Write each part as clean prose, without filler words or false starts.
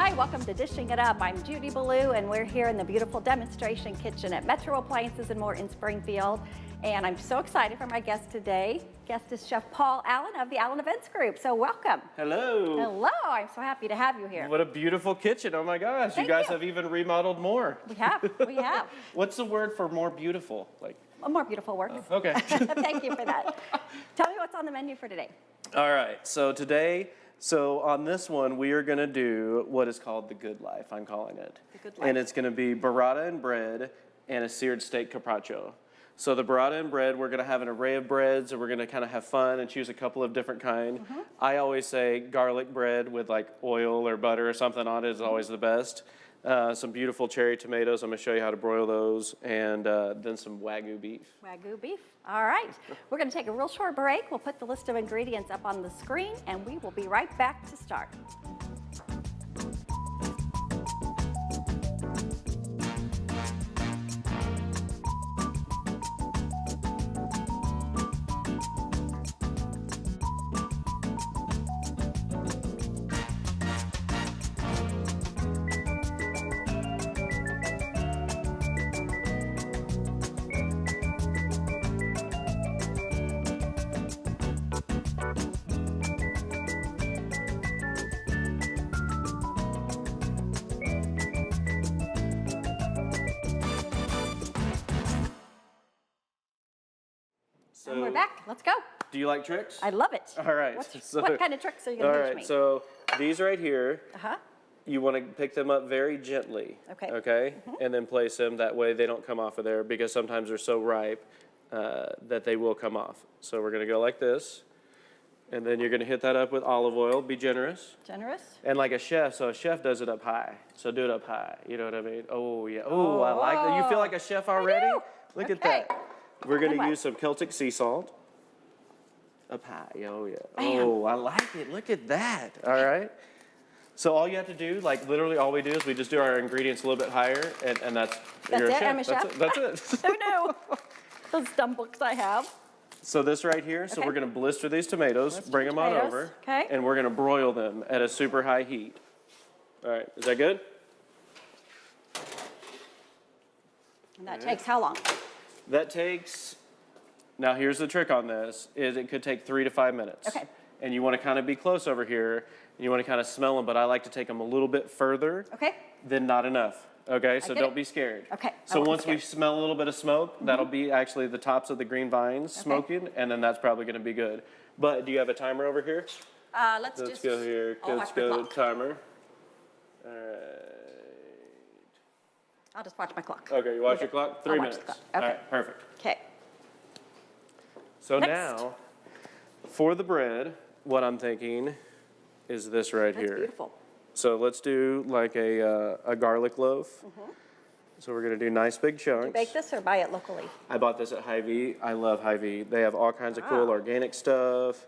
Hi, welcome to Dishing It Up. I'm Judy Bilyeu, and we're here in the beautiful demonstration kitchen at Metro Appliances and More in Springfield. And I'm so excited for my guest today. Guest is Chef Paul Allen of the Allen Events Group. So welcome. Hello. Hello. I'm so happy to have you here. What a beautiful kitchen. Oh my gosh. Thank you guys you. have even remodeled more. We have. We have. What's the word for more beautiful? Like A more beautiful work. Okay. Thank you for that. Tell me what's on the menu for today. All right. So on this one, we are going to do what is called the good life, I'm calling it. The good life. And it's going to be burrata bread and a seared steak carpaccio. So the burrata bread, we're going to have an array of breads, and we're going to kind of have fun and choose a couple of different kinds. I always say garlic bread with like oil or butter or something on it is always the best. Some beautiful cherry tomatoes. I'm going to show you how to broil those, and then some Wagyu beef. Wagyu beef. All right. We're going to take a real short break. We'll put the list of ingredients up on the screen, and we will be right back to start. And we're back. Let's go. Do you like tricks? I love it. All right. What kind of tricks are you going to teach me? So these right here, Uh-huh. you want to pick them up very gently. Okay. Okay? And then place them. That way they don't come off of there, because sometimes they're so ripe that they will come off. So we're going to go like this. And then you're going to hit that up with olive oil. Be generous. Generous. And like a chef, so a chef does it up high. So do it up high. You know what I mean? Oh, yeah. Oh, I like that. You feel like a chef already? Look at Okay. that. We're going to Good use some Celtic sea salt. Up high. Oh, yeah. Bam. Oh, I like it. Look at that. All right. So all you have to do, like literally all we do is we just do our ingredients a little bit higher, and that's you're it? a chef. I'm a chef? That's it. Who knew? Those dumb books I have. So this right here, so Okay. we're going to blister these tomatoes, Blister bring them on tomatoes. over, Okay. and we're going to broil them at a super high heat. All right. Is that good? And that takes how long? That takes, now here's the trick on this, is it could take 3 to 5 minutes. Okay. And you want to kind of be close over here, and you want to kind of smell them, but I like to take them a little bit further Okay. than not enough. Okay, so get don't it. be scared. Okay, I So won't be once we scared. smell a little bit of smoke, that'll be actually the tops of the green vines smoking, and then that's probably going to be good. But do you have a timer over here? Let's Let's just go here. I'll Let's watch my go clock. timer. All right. I'll just watch my clock. Okay, you watch your clock? 3 watch the minutes. clock. All Okay. right, perfect. Okay. So Next. now, for the bread, what I'm thinking is this right That's here. beautiful. So let's do like a garlic loaf. So we're gonna do nice big chunks. You bake this or buy it locally? I bought this at Hy-Vee. I love Hy-Vee. They have all kinds of cool Wow. organic stuff.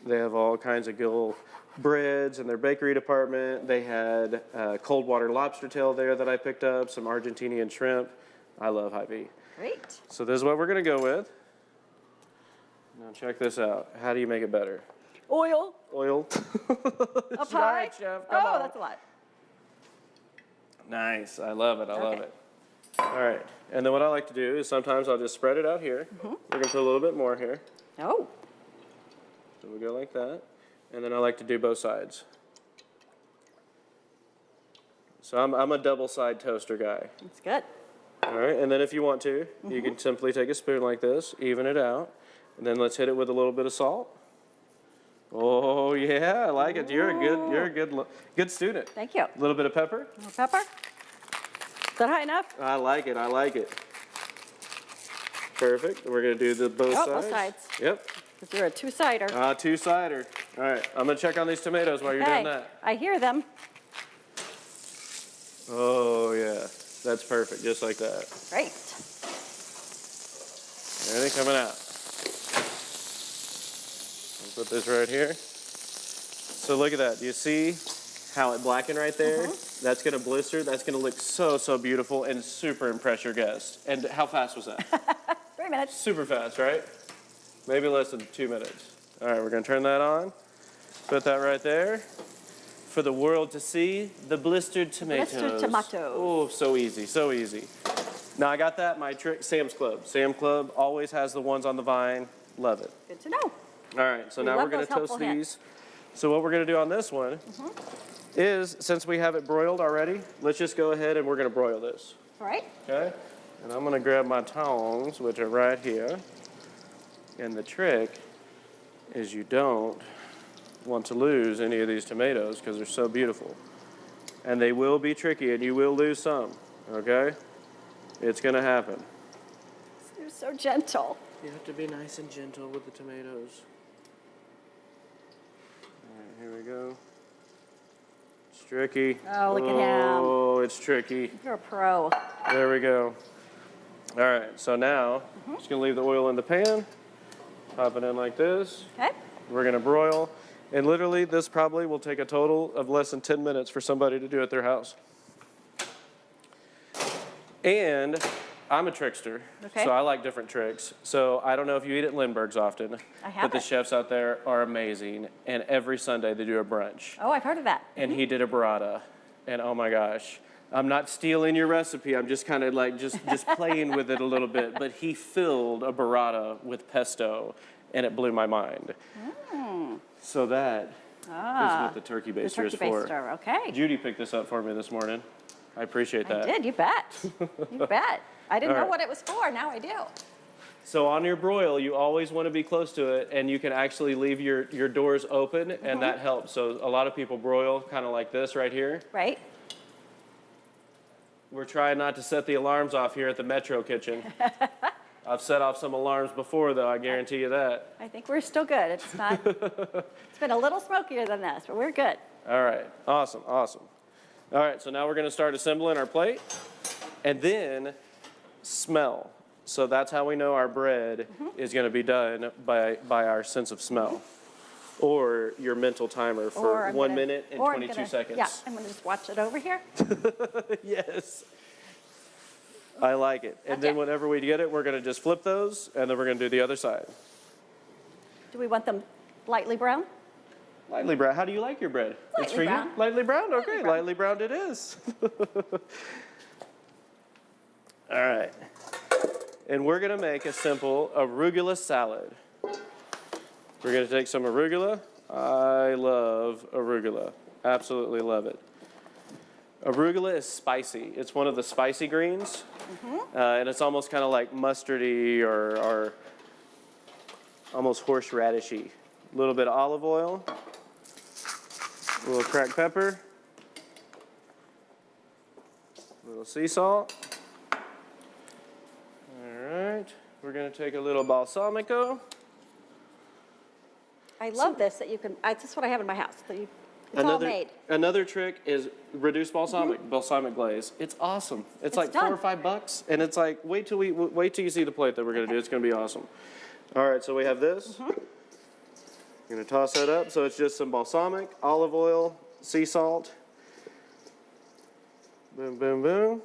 They have all kinds of cool breads in their bakery department. They had cold water lobster tail there that I picked up, some Argentinian shrimp. I love Hy-Vee. Great. So this is what we're gonna go with. Now check this out. How do you make it better? Oil. Oil. Up Try high. it, chef. Come Oh, on. that's a lot. Nice. I love it. I love Okay. it. All right. And then what I like to do is sometimes I'll just spread it out here. We're going to put a little bit more here. Oh. So we'll go like that. And then I like to do both sides. So I'm a double side toaster guy. That's good. All right. And then if you want to, you can simply take a spoon like this, even it out. And then let's hit it with a little bit of salt. Oh yeah, I like it. You're a good student. Thank you. A little bit of pepper. A little pepper. Is that high enough? I like it. I like it. Perfect. We're gonna do the both sides. Both sides. Yep. Because you're a two-sider. Two-sider. All right. I'm gonna check on these tomatoes while you're doing that. I hear them. Oh yeah, that's perfect. Just like that. Great. There they coming out. I'll put this right here. So look at that. Do you see how it blackened right there? That's gonna blister. That's gonna look so, so beautiful and super impress your guests. And how fast was that? 3 minutes. Super fast, right? Maybe less than 2 minutes. All right, we're gonna turn that on. Put that right there. for the world to see, the blistered tomatoes. Blistered tomatoes. Oh, so easy, so easy. Now I got that, my trick, Sam's Club. Sam's Club always has the ones on the vine. Love it. Good to know. All right, so now we're gonna toast these. So what we're gonna do on this one is, since we have it broiled already, let's just go ahead and we're gonna broil this. All right. Okay? And I'm gonna grab my tongs, which are right here. And the trick is you don't want to lose any of these tomatoes because they're so beautiful. And they will be tricky and you will lose some, okay? It's gonna happen. You're so gentle. You have to be nice and gentle with the tomatoes. All right, here we go. It's tricky. Oh, look at him. Oh, it's tricky. You're a pro. There we go. All right, so now, just gonna leave the oil in the pan. Pop it in like this. Okay. We're gonna broil. And literally, this probably will take a total of less than 10 minutes for somebody to do at their house. And I'm a trickster, so I like different tricks. So I don't know if you eat at Lindbergh's often, but the chefs out there are amazing. And every Sunday they do a brunch. Oh, I've heard of that. And he did a burrata. And oh my gosh, I'm not stealing your recipe. I'm just kind of like just playing with it a little bit. But he filled a burrata with pesto, and it blew my mind. So that is what the turkey baster is for. Baster, okay. Judy picked this up for me this morning. I appreciate that. I did, you bet. You bet. I didn't know what it was for, now I do. So on your broil, you always want to be close to it, and you can actually leave your doors open, and that helps. So a lot of people broil kind of like this right here. Right. We're trying not to set the alarms off here at the Metro Kitchen. I've set off some alarms before, though, I guarantee you that. I think we're still good. It's not, it's been a little smokier than this, but we're good. All right, awesome, awesome. All right, so now we're gonna start assembling our plate, and then smell. So that's how we know our bread is gonna be done by our sense of smell. Or your mental timer for 1 minute and 22 seconds. Yeah, I'm gonna just watch it over here. Yes. I like it. And then whenever we get it, we're gonna just flip those, and then we're gonna do the other side. Do we want them lightly brown? Lightly brown. How do you like your bread? Lightly it's for brown. You? Lightly brown? Okay, lightly browned it is. All right. And we're gonna make a simple arugula salad. We're gonna take some arugula. I love arugula. Absolutely love it. Arugula is spicy. It's one of the spicy greens. And it's almost kind of like mustardy or almost horseradishy. A little bit of olive oil, a little cracked pepper, a little sea salt. All right, we're gonna take a little balsamico. I love this, that you can, this is what I have in my house. So it's all made. Another trick is reduced balsamic glaze. It's awesome. It's like done. $4 or $5, and it's like wait till you see the plate that we're gonna do. It's gonna be awesome. All right, so we have this. You're gonna toss that up. So it's just some balsamic, olive oil, sea salt. Boom, boom, boom.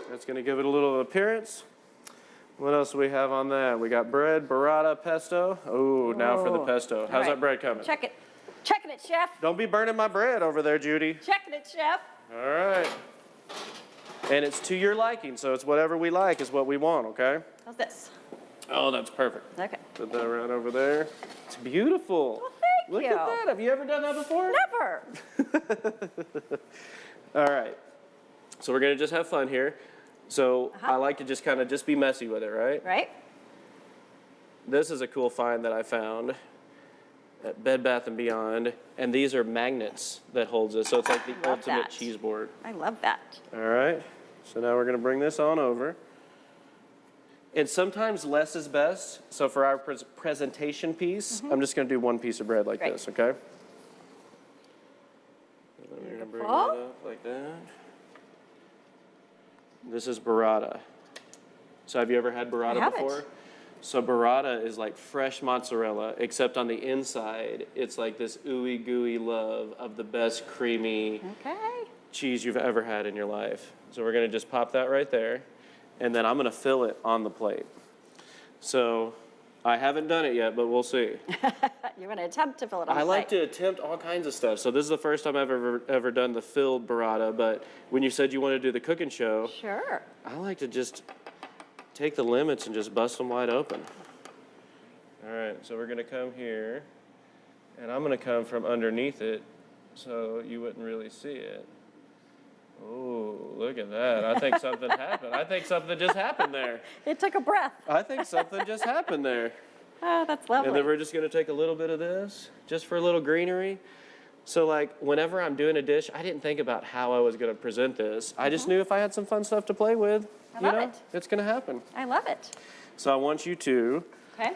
That's gonna give it a little appearance. What else do we have on that? We got bread, burrata, pesto. Oh, now for the pesto. How's that bread coming? Check it. Checking it, chef. Don't be burning my bread over there, Judy. Checking it, chef. All right. And it's to your liking, so it's whatever we like is what we want, okay? How's this? Oh, that's perfect. Okay. Put that right over there. It's beautiful. Well, thank Look you. at that. Have you ever done that before? Never. All right. So we're going to just have fun here. So I like to just kind of just be messy with it, right? Right. This is a cool find that I found at Bed Bath & Beyond. And these are magnets that holds this. So it's like the ultimate cheese board. I love that. All right. So now we're going to bring this on over. And sometimes less is best. So for our presentation piece, I'm just going to do one piece of bread like this, okay? And then we're going to bring that up like that. This is burrata. So have you ever had burrata before? So burrata is like fresh mozzarella, except on the inside, it's like this ooey gooey love of the best creamy cheese you've ever had in your life. So we're going to just pop that right there. And then I'm going to fill it on the plate. So I haven't done it yet, but we'll see. You're going to attempt to fill it on I the like plate. to attempt all kinds of stuff. So this is the first time I've ever done the filled burrata, but when you said you want to do the cooking show, Sure. I like to just take the limits and just bust them wide open. All right, so we're going to come here, and I'm going to come from underneath it so you wouldn't really see it. Oh, look at that. I think something happened. I think something just happened there. It took a breath. I think something just happened there. Oh, that's lovely. And then we're just going to take a little bit of this, just for a little greenery. So, like, whenever I'm doing a dish, I didn't think about how I was going to present this. I just knew if I had some fun stuff to play with, I love it. It's going to happen. I love it. So I want you to, Okay.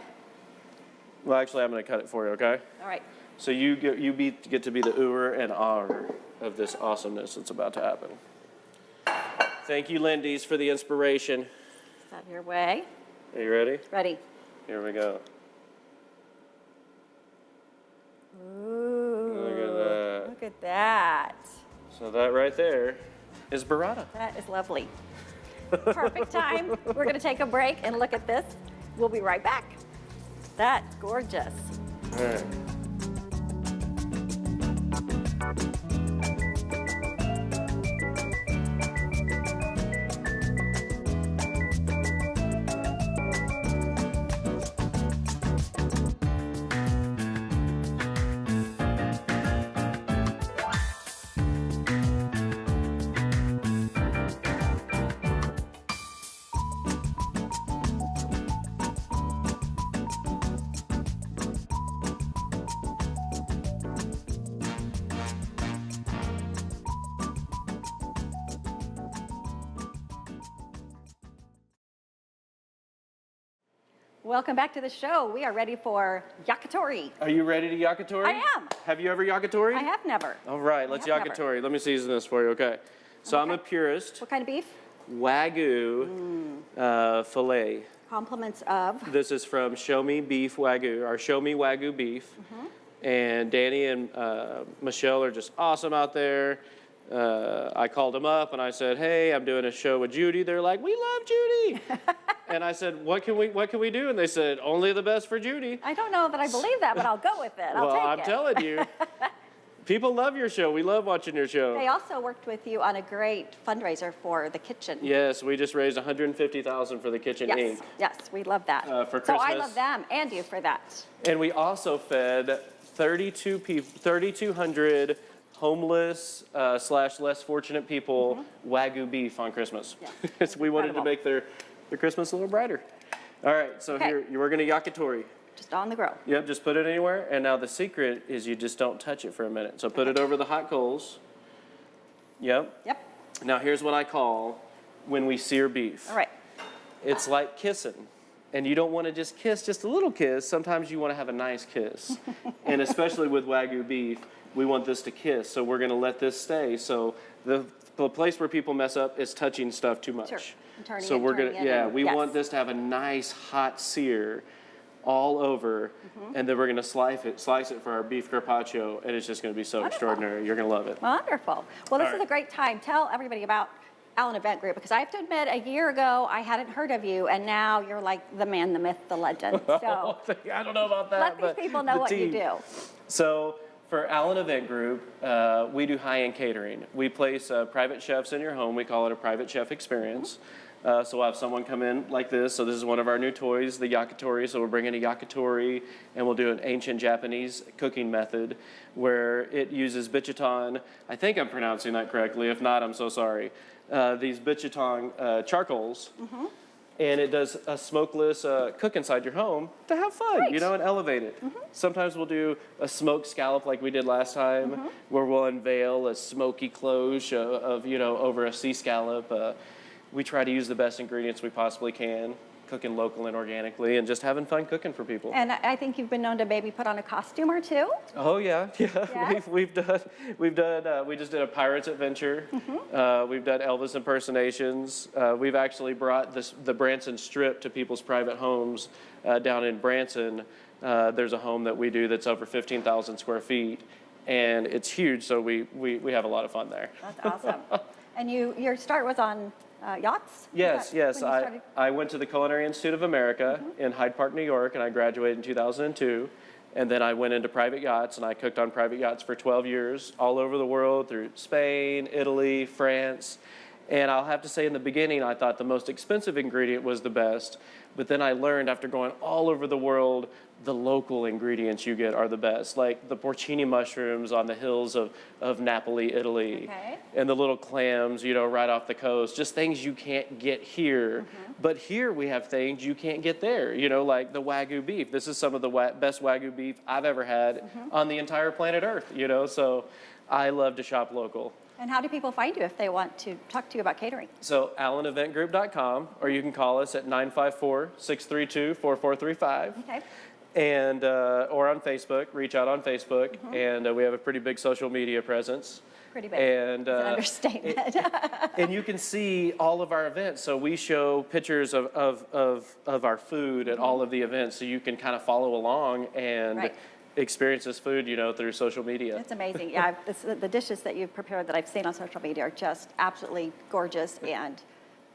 well, actually, I'm going to cut it for you, okay? All right. So you get to be the ooer and ahher of this awesomeness that's about to happen. Thank you, Lindy's, for the inspiration. Is that your way? Are you ready? Ready. Here we go. Ooh. Look at that. Look at that. So that right there is burrata. That is lovely. Perfect time. We're going to take a break and look at this. We'll be right back. That's gorgeous. All right. Welcome back to the show. We are ready for yakitori. Are you ready to yakitori? I am. Have you ever yakitori? I have never. All right, let's have yakitori. Let me season this for you, okay? So I'm a purist. What kind of beef? Wagyu filet. Compliments of. This is from Show Me Beef Wagyu, or Show Me Wagyu Beef. And Danny and Michelle are just awesome out there. I called them up and I said, hey, I'm doing a show with Judy. They're like, we love Judy. And I said, what can we do? And they said, only the best for Judy. I don't know that I believe that, but I'll go with it. I'll take it. I'm telling you, people love your show. We love watching your show. They also worked with you on a great fundraiser for the kitchen. Yes, we just raised $150,000 for the Kitchen Yes, Inc. yes, we love that. For so I Christmas. love them and you for that. And we also fed 3,200 homeless / less fortunate people Wagyu beef on Christmas. Yeah, We wanted to make their Christmas a little brighter. All right, so Okay. here, we're going to yakitori. Just on the grill. Yep, just put it anywhere. And now the secret is you just don't touch it for a minute. So put it over the hot coals. Yep. Yep. Now here's what I call when we sear beef. All right. It's like kissing. And you don't want to just kiss just a little kiss. Sometimes you want to have a nice kiss. And especially with Wagyu beef, we want this to kiss. So we're going to let this stay. So the place where people mess up is touching stuff too much. Sure. Turning So it, we're turning going it, to, and- we yes. want this to have a nice hot sear all over. And then we're going to slice it for our beef carpaccio. And it's just going to be so extraordinary. You're going to love it. Wonderful. Well, this All is right. a great time. Tell everybody about Allen Event Group, because I have to admit, a year ago, I hadn't heard of you, and now you're like the man, the myth, the legend. So I don't know about that. let but these people know the what you team. do. So for Allen Event Group, we do high-end catering. We place private chefs in your home. We call it a private chef experience. So we'll have someone come in like this. So this is one of our new toys, the yakitori. So we're bringing a yakitori, and we'll do an ancient Japanese cooking method where it uses bichiton. I think I'm pronouncing that correctly. If not, I'm so sorry. These bichiton charcoals. And it does a smokeless cook inside your home to have fun, Great. you know, and elevate it. Sometimes we'll do a smoked scallop like we did last time, where we'll unveil a smoky cloche of, you know, over a sea scallop. We try to use the best ingredients we possibly can, cooking local and organically, and just having fun cooking for people. And I think you've been known to maybe put on a costume or two. Oh yeah. Yes? We just did a Pirates Adventure. We've done Elvis impersonations. We've actually brought the Branson Strip to people's private homes down in Branson. There's a home that we do that's over 15,000 square feet, and it's huge. So we have a lot of fun there. That's awesome. And your start was on yachts? Yes, yes. when you started? I went to the Culinary Institute of America in Hyde Park, New York, and I graduated in 2002. And then I went into private yachts, and I cooked on private yachts for 12 years all over the world, through Spain, Italy, France. And I'll have to say, in the beginning, I thought the most expensive ingredient was the best. But then I learned, after going all over the world, the local ingredients you get are the best. Like the porcini mushrooms on the hills of Napoli, Italy. Okay. And the little clams, you know, right off the coast. Just things you can't get here. But here we have things you can't get there. You know, like the Wagyu beef. This is some of the best Wagyu beef I've ever had on the entire planet Earth, you know. So I love to shop local. And how do people find you if they want to talk to you about catering? So AllenEventGroup.com, or you can call us at 954-632-4435. Okay. And, or on Facebook, reach out on Facebook, and we have a pretty big social media presence. Pretty big. And, It's an understatement. and you can see all of our events. So we show pictures of our food at all of the events, so you can kind of follow along and experience this food, you know, through social media. It's amazing. Yeah, the dishes that you've prepared that I've seen on social media are just absolutely gorgeous and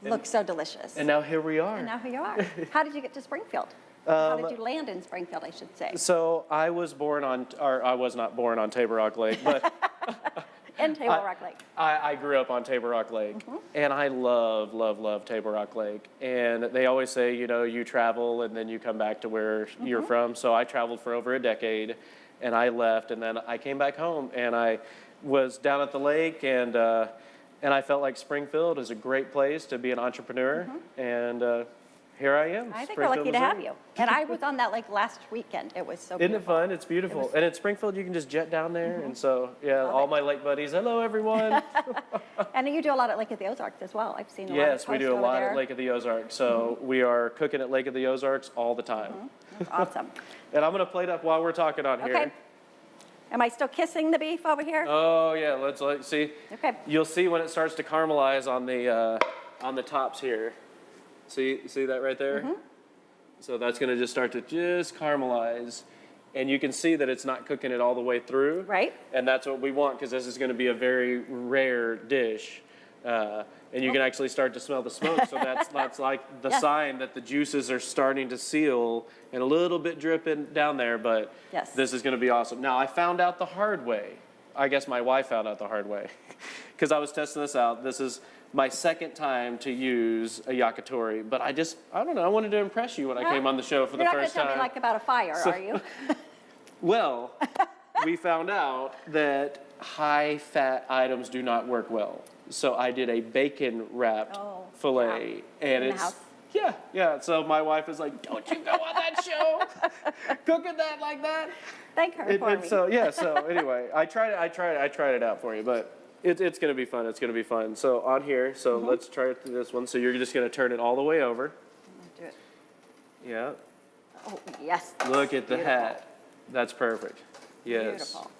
look so delicious. And now here we are. And now here you are. How did you get to Springfield? How did you land in Springfield, I should say? So I was born on, or I was not born on Table Rock Lake, but In Table Rock Lake. I grew up on Table Rock Lake, and I love, love, love Table Rock Lake. And they always say, you know, you travel and then you come back to where you're from. So I traveled for over a decade, and I left, and then I came back home, and I was down at the lake, and I felt like Springfield is a great place to be an entrepreneur, and here I am. I think we're lucky to have you. And I was on that lake last weekend. It was so beautiful. Isn't it fun? It's beautiful. And at Springfield, you can just jet down there. And so, yeah, all my lake buddies, hello, everyone. And you do a lot at Lake of the Ozarks as well. I've seen a lot of Yes, we do a lot at Lake of the Ozarks. So we are cooking at Lake of the Ozarks all the time. That's awesome. And I'm going to plate up while we're talking on here. Okay. Am I still kissing the beef over here? Oh, yeah, let's see. Okay. You'll see when it starts to caramelize on the tops here. See that right there? So that's going to just start to caramelize. And you can see that it's not cooking it all the way through. Right. And that's what we want, because this is going to be a very rare dish. And you can actually start to smell the smoke. So that's like the sign that the juices are starting to seal and a little bit dripping down there. But this is going to be awesome. Now, I found out the hard way. I guess my wife found out the hard way, because I was testing this out. This is my second time to use a yakitori, but I don't know, I wanted to impress you when I came on the show for the first time. You're not going to tell me like about a fire, are you? Well, we found out that high-fat items do not work well. So I did a bacon-wrapped filet, and it's yeah. So my wife is like, "Don't you go on that show, cooking that like that." Thank her for me. So yeah. So anyway, I tried it out for you, but it's going to be fun. It's going to be fun. So on here, so let's try it through this one. So you're just going to turn it all the way over. Do it. Yeah. Oh yes. Look at the hat. That's perfect. Yes. Beautiful.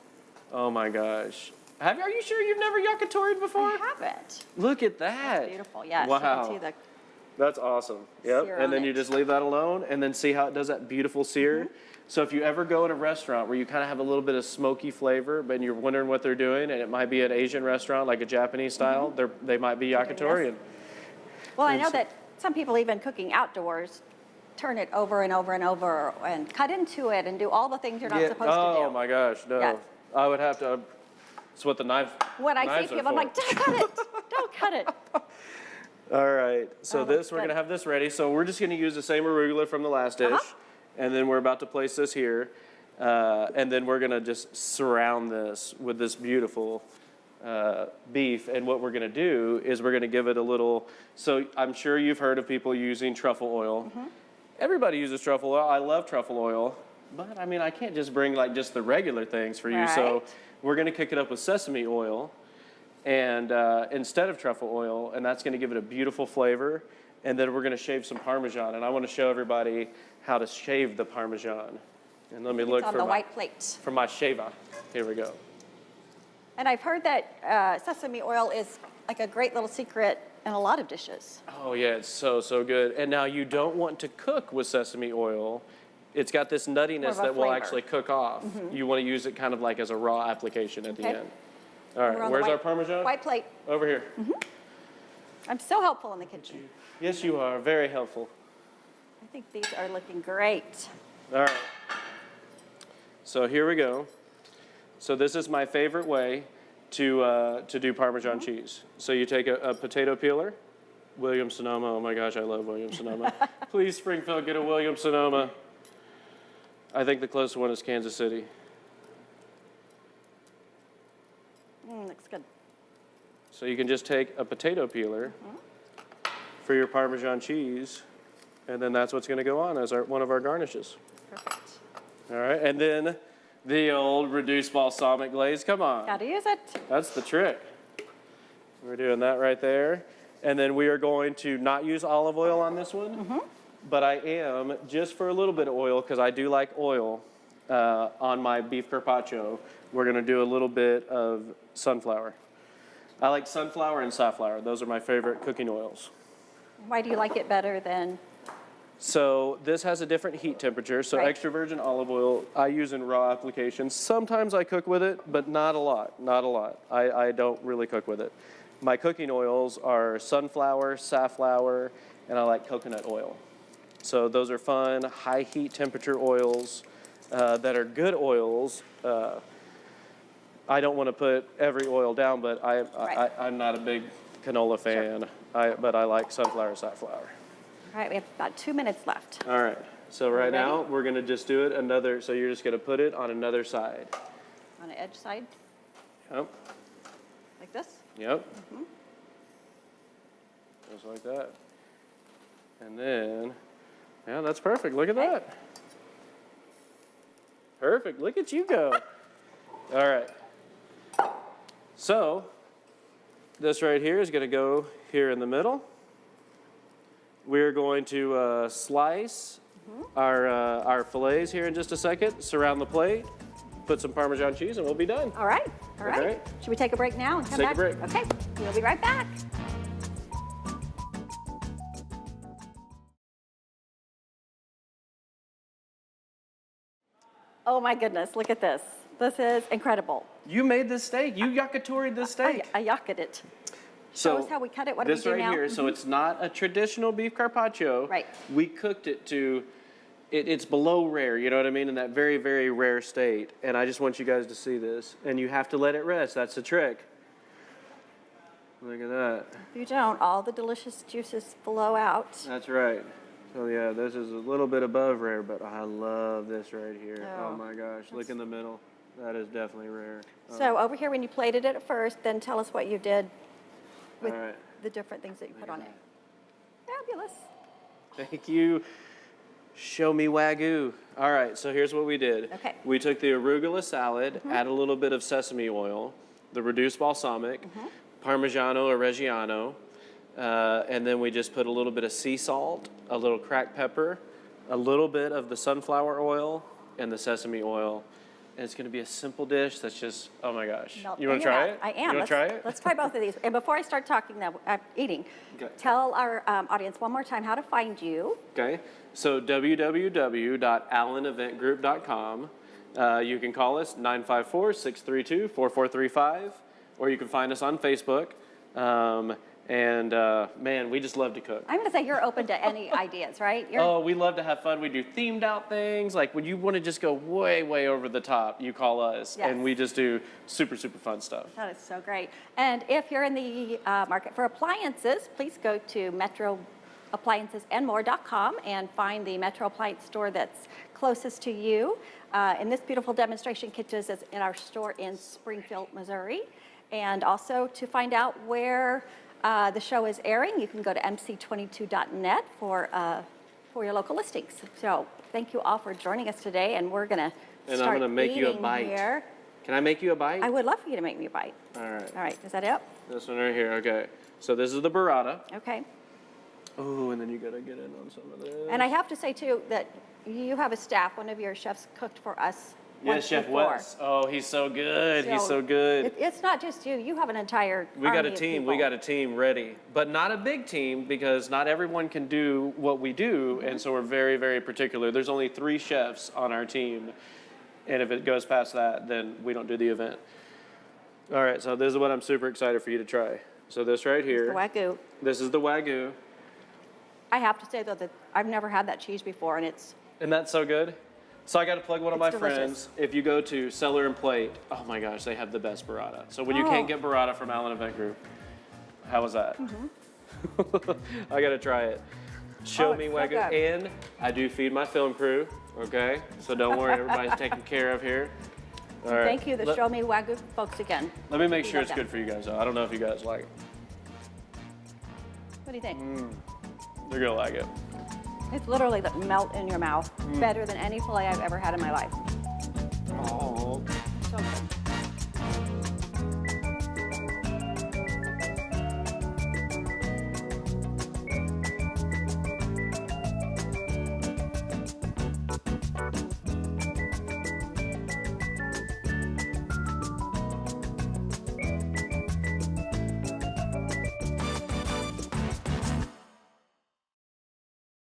Oh my gosh. Are you sure you've never yakitoried before? I haven't. Look at that. That's beautiful. Yes. Wow. You can see the That's awesome. Yep. sear And then on you it. just leave that alone, and then see how it does that beautiful sear. So if you ever go in a restaurant where you kind of have a little bit of smoky flavor, but you're wondering what they're doing, and it might be an Asian restaurant, like a Japanese style, they might be yakitori. Well, I know that some people, even cooking outdoors, turn it over and over and over and cut into it and do all the things you're not supposed to do. Oh my gosh, no. Yes. I would have to. It's what the knives. When I knives see are people, I'm for. like, don't cut it. Don't cut it. All right, so Oh, this, that's we're good. going to have this ready. So we're just going to use the same arugula from the last dish. And then we're about to place this here. And then we're going to just surround this with this beautiful beef. And what we're going to do is we're going to give it a little, so I'm sure you've heard of people using truffle oil. Everybody uses truffle oil. I love truffle oil. But, I mean, I can't just bring, like, just the regular things for you. So we're going to kick it up with sesame oil. And instead of truffle oil, and that's going to give it a beautiful flavor. And then we're going to shave some Parmesan, and I want to show everybody how to shave the Parmesan. And let me look It's on for the my, white plate. for my shaver. Here we go. And I've heard that sesame oil is like a great little secret in a lot of dishes. Oh yeah, it's so good. And now you don't want to cook with sesame oil. It's got this nuttiness that will flavor. actually cook off. You want to use it kind of like as a raw application at the end. All right, We're on where's the our Parmesan? White plate. Over here. I'm so helpful in the kitchen. Yes, you are. Very helpful. I think these are looking great. All right. So here we go. So this is my favorite way to do Parmesan cheese. So you take a potato peeler, Williams-Sonoma. Oh my gosh, I love Williams-Sonoma. Please, Springfield, get a Williams-Sonoma. I think the closest one is Kansas City. Looks good. So you can just take a potato peeler for your Parmesan cheese, and then that's what's going to go on as one of our garnishes. Perfect. All right, and then the old reduced balsamic glaze. Come on. Got to use it. That's the trick. We're doing that right there. And then we are going to not use olive oil on this one, but I am, just for a little bit of oil, because I do like oil on my beef carpaccio, we're going to do a little bit of sunflower. I like sunflower and safflower. Those are my favorite cooking oils. Why do you like it better than? So this has a different heat temperature. So Right. extra virgin olive oil I use in raw applications. Sometimes I cook with it, but not a lot. Not a lot. I don't really cook with it. My cooking oils are sunflower, safflower, and I like coconut oil. So those are fun, high heat temperature oils that are good oils. I don't want to put every oil down, but I'm not a big canola fan. Sure. But I like sunflower, safflower. All right, we have about 2 minutes left. All right. So right Ready? now we're going to just do it another. So you're just going to put it on another side. On the edge side, Yep. like this. Yep. Just like that. And then, yeah, that's perfect. Look at Okay. that. Perfect. Look at you go. All right. So this right here is going to go here in the middle. We're going to slice our fillets here in just a second, surround the plate, put some Parmesan cheese, and we'll be done. All right, all right. Okay. Should we take a break now and come Take back? a break. Okay, we'll be right back. Oh my goodness, look at this. This is incredible. You made this steak. You yakitori'd this steak. I yaked it. Show us how we cut it. What do we this do right now? here, so it's not a traditional beef carpaccio. Right. We cooked it to, it's below rare, you know what I mean, in that very, very rare state. And I just want you guys to see this. And you have to let it rest. That's the trick. Look at that. If you don't, all the delicious juices flow out. That's right. So yeah, this is a little bit above rare, but I love this right here. Oh my gosh, look in the middle. That is definitely rare. So over here, when you plated it at first, then tell us what you did with All right. the different things that you put on it. Fabulous. Thank you. Show me Wagyu. All right, so here's what we did. Okay. We took the arugula salad, add a little bit of sesame oil, the reduced balsamic, Parmigiano or Reggiano, and then we just put a little bit of sea salt, a little cracked pepper, a little bit of the sunflower oil, and the sesame oil. And it's going to be a simple dish that's just, oh my gosh. Melt You want in to and try out. it? I am. You want to try it? Let's try both of these. And before I start talking now, eating, Okay. tell our audience one more time how to find you. Okay, so www.alleneventgroup.com. You can call us 954-632-4435, or you can find us on Facebook. Man, we just love to cook. I'm going to say you're open to any ideas, right? Oh, we love to have fun. We do themed out things. Like when you want to just go way, way over the top, you call us, Yes. and we just do super, super fun stuff. That is so great. And if you're in the market for appliances, please go to metroappliancesandmore.com and find the Metro Appliance store that's closest to you. And this beautiful demonstration kitchen is in our store in Springfield, Missouri. And also to find out where the show is airing, you can go to mc22.net for your local listings. So thank you all for joining us today, and we're going to And start I'm going to make you a eating bite. here. Can I make you a bite? I would love for you to make me a bite. All right. All right, is that it? This one right here. Okay. So this is the burrata. Okay. Oh, and then you got to get in on some of this. And I have to say, too, that you have a staff. One of your chefs cooked for us once Yes, Chef before. Wes. Oh, he's so good. He's so good. It's not just you. You have an entire We got army a of team. people. We got a team ready, but not a big team because not everyone can do what we do, and so we're very, very particular. There's only 3 chefs on our team, and if it goes past that, then we don't do the event. All right, so this is what I'm super excited for you to try. So this right The here, Wagyu. this is the Wagyu. I have to say though that I've never had that cheese before, and it's Isn't that so good? So I got to plug one of my It's delicious. friends. If you go to Cellar and Plate, oh my gosh, they have the best burrata. So when you can't get burrata from Allen Event Group, how was that? I got to try it. Show it's me so Wagyu. good. And I do feed my film crew, okay? So don't worry, everybody's taken care of here. All right. Thank you, the Show Me Wagyu folks again. Let me make We sure love it's them. good for you guys, though. I don't know if you guys like it. What do you think? You're going to like it. It's literally the melt in your mouth, better than any filet I've ever had in my life.